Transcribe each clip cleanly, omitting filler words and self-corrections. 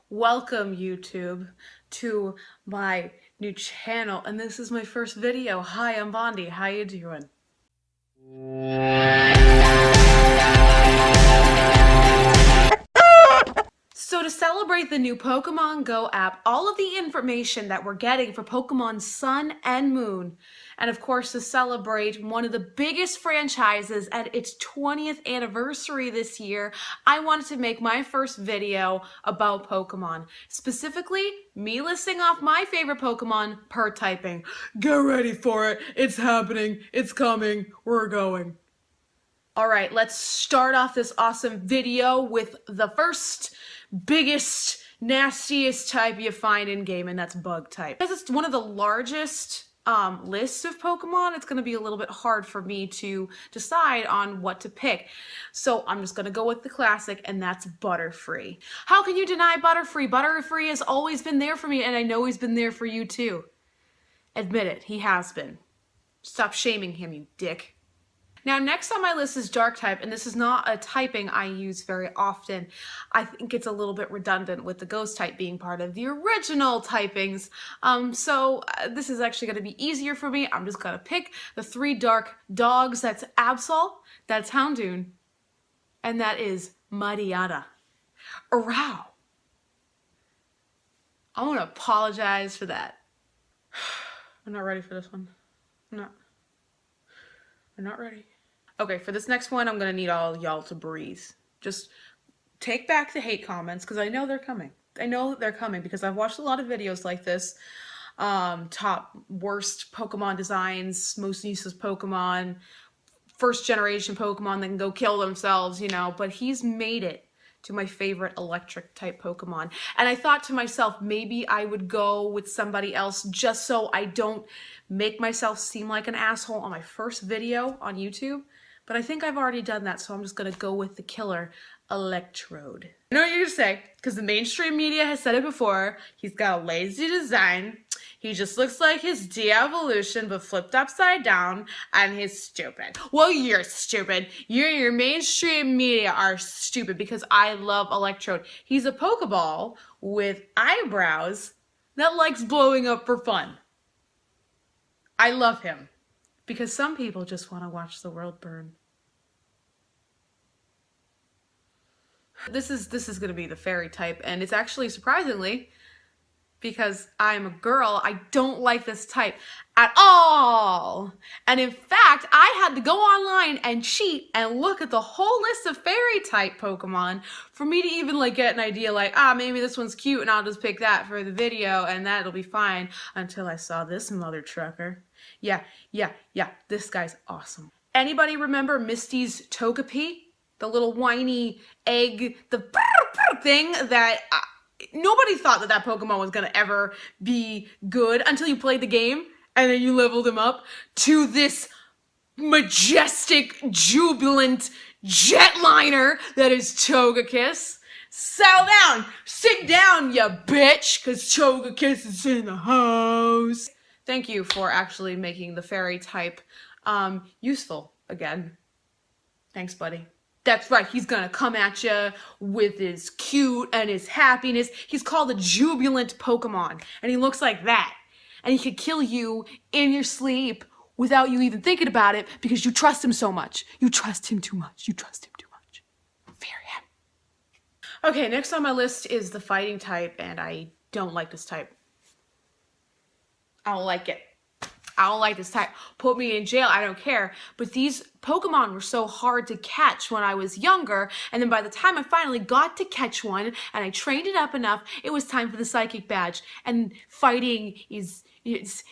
Welcome YouTube to my new channel, and this is my first video. Hi, I'm Bondi. How you doing? So to celebrate the new Pokemon Go app, all of the information that we're getting for Pokemon Sun and Moon, and of course to celebrate one of the biggest franchises at its 20th anniversary this year, I wanted to make my first video about Pokemon. Specifically, me listing off my favorite Pokemon per typing. Get ready for it. It's happening. It's coming. We're going. All right, let's start off this awesome video with the first, biggest, nastiest type you find in game, and that's bug type. Because it's one of the largest lists of Pokemon, it's going to be a little bit hard for me to decide on what to pick. So I'm just going to go with the classic, and that's Butterfree. How can you deny Butterfree? Butterfree has always been there for me, and I know he's been there for you too. Admit it, he has been. Stop shaming him, you dick. Now, next on my list is Dark type, and this is not a typing I use very often. I think it's a little bit redundant with the Ghost type being part of the original typings. This is actually going to be easier for me. I'm just going to pick the 3 dark dogs. That's Absol, that's Houndoom, and that is Mighteyana. Arow. I want to apologize for that. I'm not ready for this one. I'm not ready. Okay, for this next one, I'm gonna need all y'all to breathe. Just take back the hate comments, because I know they're coming. I know they're coming because I've watched a lot of videos like this. Top worst Pokemon designs, most useless Pokemon, first generation Pokemon that can go kill themselves, you know, but he's made it to my favorite electric type Pokemon. And I thought to myself, maybe I would go with somebody else just so I don't make myself seem like an asshole on my first video on YouTube. But I think I've already done that, so I'm just gonna go with the killer, Electrode. I know what you're gonna say, because the mainstream media has said it before. He's got a lazy design. He just looks like his de-evolution, but flipped upside down, and he's stupid. Well, you're stupid. You and your mainstream media are stupid, because I love Electrode. He's a Pokeball with eyebrows that likes blowing up for fun. I love him, because some people just want to watch the world burn. This is going to be the fairy type, and it's actually surprisingly, because I'm a girl, I don't like this type at all. And in fact, I had to go online and cheat and look at the whole list of fairy type Pokemon for me to even like get an idea like, maybe this one's cute and I'll just pick that for the video and that'll be fine, until I saw this mother trucker. Yeah, this guy's awesome. Anybody remember Misty's Togepi? The little whiny egg, the thing that nobody thought that Pokemon was gonna ever be good until you played the game and then you leveled him up to this majestic, jubilant jetliner that is Togekiss. Sit down, you bitch, cause Togekiss is in the house. Thank you for actually making the fairy type useful again. Thanks, buddy. That's right, he's gonna come at you with his cute and his happiness. He's called a jubilant Pokemon, and he looks like that. And he could kill you in your sleep without you even thinking about it, because you trust him so much. You trust him too much. You trust him too much. Fear him. Okay, next on my list is the fighting type, and I don't like this type. I don't like it. I don't like this type. Put me in jail, I don't care. But these Pokemon were so hard to catch when I was younger, and then by the time I finally got to catch one and I trained it up enough, it was time for the psychic badge. And fighting is it's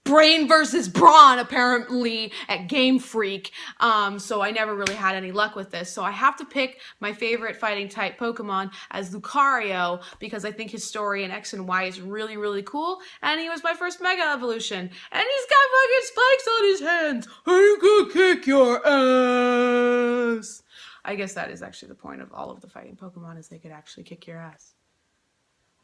brain versus brawn, apparently, at Game Freak. So I never really had any luck with this. So I have to pick my favorite fighting type Pokemon as Lucario, because I think his story in X and Y is really, really cool. And he was my first Mega Evolution. And he's got fucking spikes on his hands. I'm gonna kick your ass. I guess that is actually the point of all of the fighting Pokemon, is they could actually kick your ass.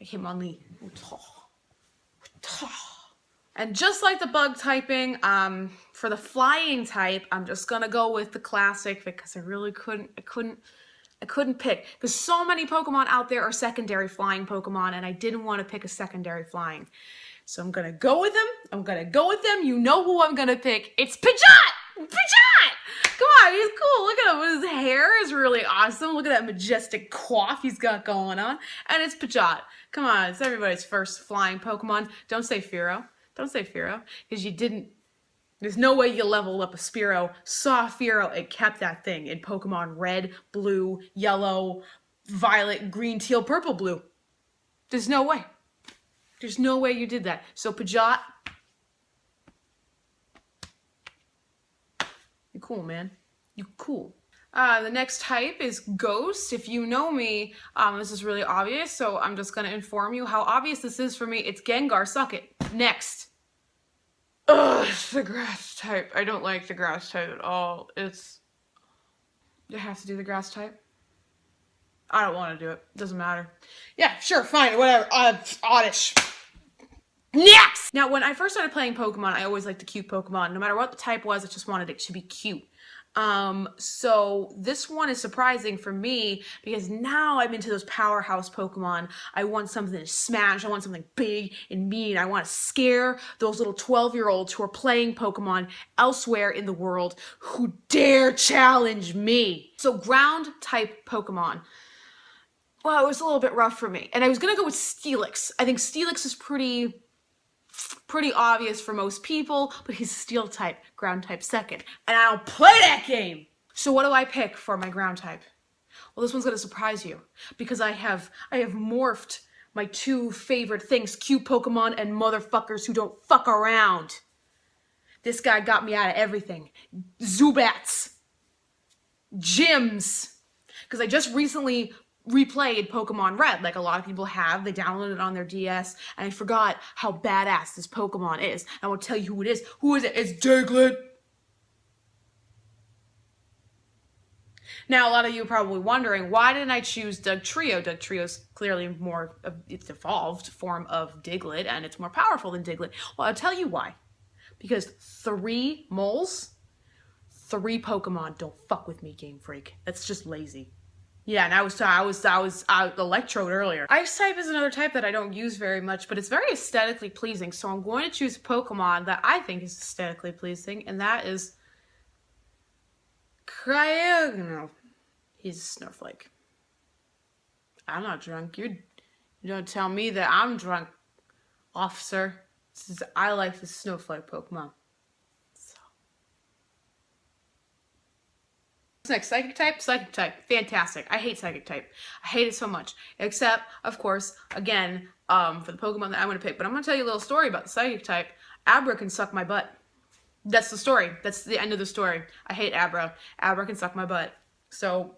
Like him on the... And just like the bug typing, for the flying type, I'm just gonna go with the classic, because I really couldn't I couldn't pick because so many Pokemon out there are secondary flying Pokemon, and I didn't want to pick a secondary flying. So I'm gonna go with him. You know who I'm gonna pick. It's Pigeot! Pigeot! Come on, he's cool. Look at him. His hair is really awesome. Look at that majestic coif he's got going on. And it's Pigeot. Come on, it's everybody's first flying Pokemon. Don't say Fearow. Don't say Fearow, because you didn't. There's no way you leveled up a Spearow, saw Fearow, and kept that thing in Pokemon Red, Blue, Yellow, Violet, Green, Teal, Purple, Blue. There's no way. There's no way you did that. So Pigeot, you're cool, man. You cool. The next type is Ghost. If you know me, this is really obvious, so I'm just going to inform you how obvious this is for me. It's Gengar. Suck it. Next. Ugh, it's the grass type. I don't like the grass type at all. You have to do the grass type. I don't want to do it. Doesn't matter. Yeah, sure, fine, whatever. Oddish. Next! Now, when I first started playing Pokemon, I always liked the cute Pokemon. No matter what the type was, I just wanted it to be cute. So this one is surprising for me because now I'm into those powerhouse Pokemon. I want something to smash. I want something big and mean. I want to scare those little 12-year-olds who are playing Pokemon elsewhere in the world who dare challenge me. So ground type Pokemon. Well, it was a little bit rough for me. And I was going to go with Steelix. I think Steelix is pretty obvious for most people, but he's Steel type, ground type second. And I don't play that game! So what do I pick for my ground type? Well, this one's gonna surprise you, because I have morphed my two favorite things, cute Pokemon and motherfuckers who don't fuck around. This guy got me out of everything. Zubats. Gyms. Because I just recently replayed Pokemon Red, like a lot of people have. They downloaded it on their DS, and I forgot how badass this Pokemon is. I will tell you who it is. Who is it? It's Diglett. Now, a lot of you are probably wondering, why didn't I choose Dugtrio? Dugtrio's clearly more of its evolved form of Diglett, and it's more powerful than Diglett. Well, I'll tell you why. Because 3 moles, 3 Pokemon. Don't fuck with me, Game Freak. That's just lazy. Yeah, and I was Electrode earlier. Ice type is another type that I don't use very much, but it's very aesthetically pleasing. So I'm going to choose a Pokemon that I think is aesthetically pleasing, and that is Cryogonal. He's a snowflake. I'm not drunk. You don't tell me that I'm drunk, officer. I like the snowflake Pokemon. Next, Psychic type. Psychic type. Fantastic. I hate Psychic type. I hate it so much. Except, of course, again, for the Pokemon that I'm going to pick. But I'm going to tell you a little story about the Psychic type. Abra can suck my butt. That's the story. That's the end of the story. I hate Abra. Abra can suck my butt. So,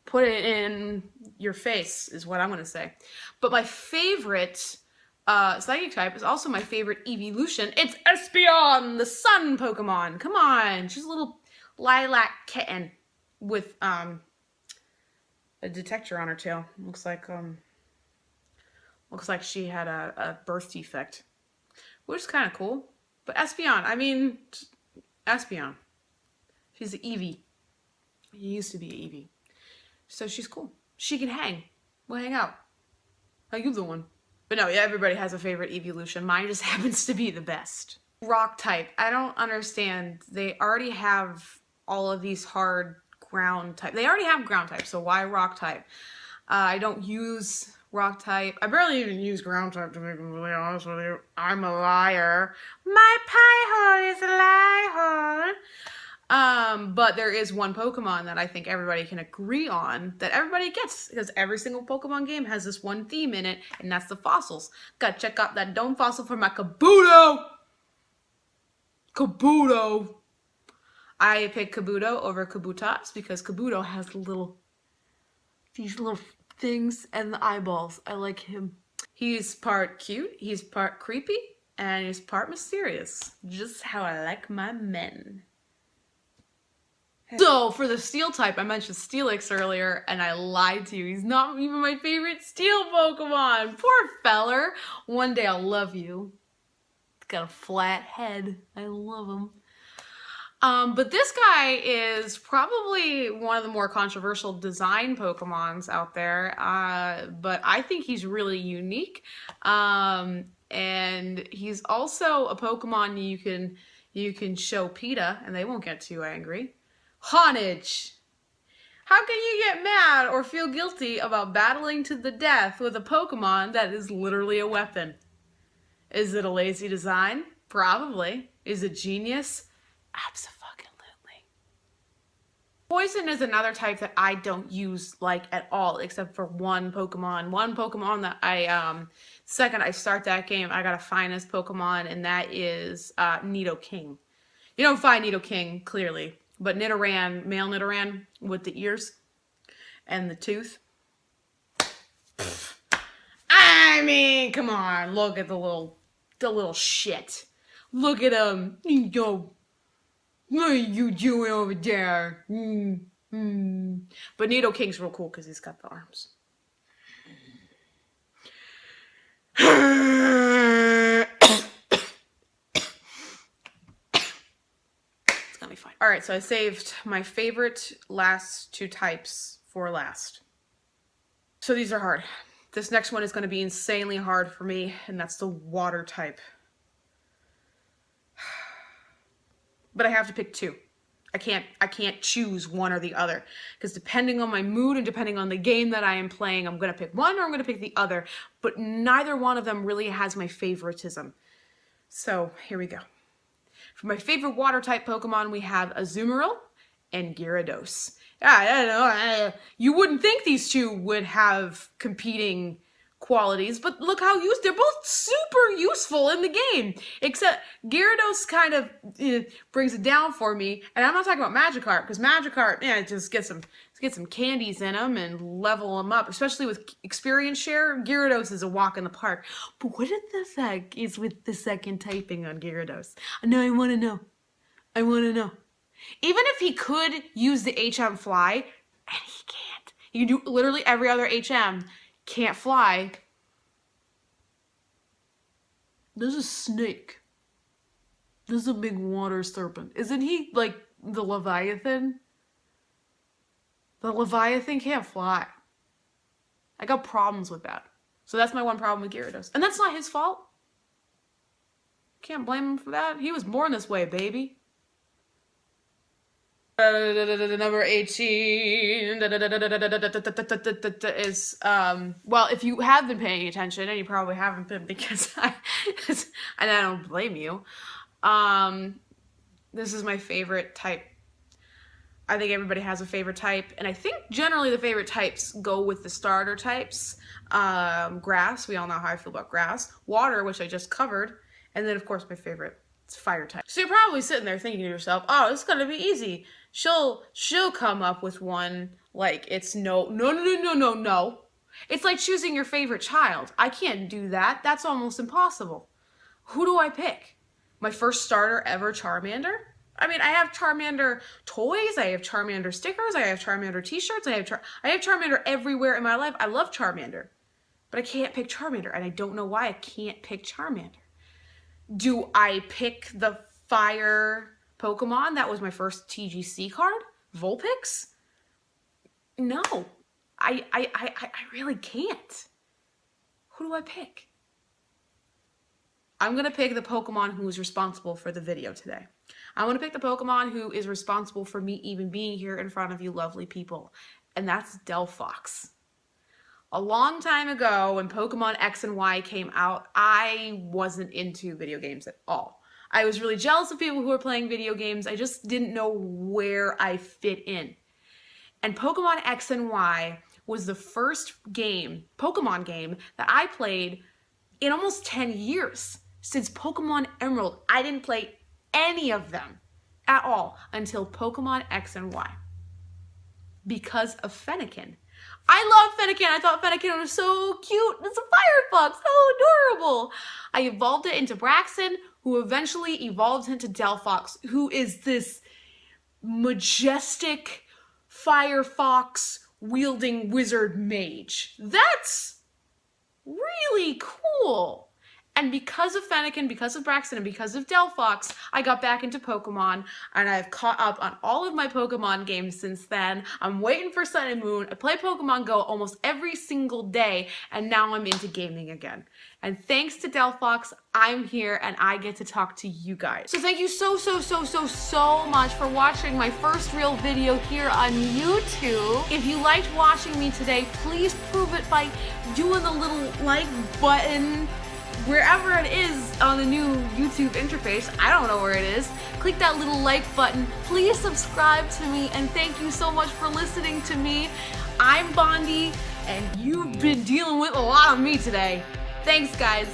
put it in your face is what I'm going to say. But my favorite Psychic type is also my favorite evolution. It's Espeon, the sun Pokemon. Come on. She's a little lilac kitten with a detector on her tail. Looks like she had a birth defect, which is kind of cool. But Espeon, I mean, Espeon, she's an Eevee. She used to be an Eevee, so she's cool. She can hang. We'll hang out. How you doing? But no, yeah, everybody has a favorite evolution. Mine just happens to be the best. Rock type. I don't understand. They already have all of these hard ground type. They already have ground type, so why rock type? I don't use rock type. I barely even use ground type, to be completely honest with you. I'm a liar. My pie hole is a lie hole. But there is one Pokemon that I think everybody can agree on that everybody gets, because every single Pokemon game has this one theme in it, and that's the fossils. Gotta check out that dome fossil for my Kabuto! Kabuto! I pick Kabuto over Kabutops because Kabuto has these little things and the eyeballs. I like him. He's part cute, he's part creepy, and he's part mysterious. Just how I like my men. So, for the Steel type, I mentioned Steelix earlier, and I lied to you. He's not even my favorite Steel Pokemon. Poor feller. One day I'll love you. He's got a flat head. I love him. But this guy is probably one of the more controversial design Pokemons out there. But I think he's really unique. And he's also a Pokemon you can show PETA and they won't get too angry. Honedge. How can you get mad or feel guilty about battling to the death with a Pokemon that is literally a weapon? Is it a lazy design? Probably. Is it genius? Absolutely. Poison is another type that I don't use like at all, except for one Pokemon. One Pokemon that second I start that game, I gotta find this Pokemon, and that is Nidoking. You don't find Nidoking, clearly, but Nidoran, male Nidoran with the ears and the tooth. I mean, come on, look at the little shit. Look at him. Yo, what are you doing over there? But Nidoking's real cool because he's got the arms. It's gonna be fine. All right, so I saved my favorite last two types for last. So these are hard. This next one is going to be insanely hard for me, and that's the water type. But I have to pick two. I can't choose one or the other, because depending on my mood and depending on the game that I am playing, I'm going to pick one or I'm going to pick the other, but neither one of them really has my favoritism. So here we go. For my favorite water type Pokemon, we have Azumarill and Gyarados. I don't know, you wouldn't think these two would have competing qualities, but look how they're both super useful in the game. Except Gyarados kind of brings it down for me, and I'm not talking about Magikarp, because Magikarp, just get some candies in them and level them up, especially with experience share. Gyarados is a walk in the park. But what the heck is with the second typing on Gyarados? No, I want to know. Even if he could use the HM fly, and he can't. He can do literally every other HM. Can't fly. There's a snake. There's a big water serpent. Isn't he like the Leviathan? The Leviathan can't fly. I got problems with that. So that's my one problem with Gyarados. And that's not his fault. Can't blame him for that. He was born this way, baby. Number 18 is, well, if you have been paying attention, and you probably haven't been because and I don't blame you, this is my favorite type. I think everybody has a favorite type, and I think generally the favorite types go with the starter types. Grass, we all know how I feel about grass. Water, which I just covered, and then of course my favorite, it's fire type. So you're probably sitting there thinking to yourself, oh, this is gonna be easy. She'll come up with one like it's no. It's like choosing your favorite child. I can't do that. That's almost impossible. Who do I pick? My first starter ever, Charmander? I mean, I have Charmander toys, I have Charmander stickers, I have Charmander t-shirts, I have Charmander everywhere in my life. I love Charmander. But I can't pick Charmander, and I don't know why I can't pick Charmander. Do I pick the fire Pokemon that was my first TGC card? Vulpix? No. I really can't. Who do I pick? I'm gonna pick the Pokemon who is responsible for the video today. I want to pick the Pokemon who is responsible for me even being here in front of you lovely people. And that's Delphox. A long time ago, when Pokemon X and Y came out, I wasn't into video games at all. I was really jealous of people who were playing video games. I just didn't know where I fit in. And Pokemon X and Y was the first Pokemon game, that I played in almost 10 years. Since Pokemon Emerald, I didn't play any of them at all until Pokemon X and Y. Because of Fennekin. I love Fennekin. I thought Fennekin was so cute. It's a Firefox. So adorable. I evolved it into Braxton, who eventually evolved into Delphox, who is this majestic Firefox wielding wizard mage. That's really cool. And because of Fennekin, because of Braxton, and because of Delphox, I got back into Pokemon, and I've caught up on all of my Pokemon games since then. I'm waiting for Sun and Moon. I play Pokemon Go almost every single day, and now I'm into gaming again. And thanks to Delphox, I'm here and I get to talk to you guys. So thank you so much for watching my first real video here on YouTube. If you liked watching me today, please prove it by doing the little like button wherever it is on the new YouTube interface. I don't know where it is. Click that little like button. Please subscribe to me, and thank you so much for listening to me. I'm Bondi, and you've been dealing with a lot of me today. Thanks, guys.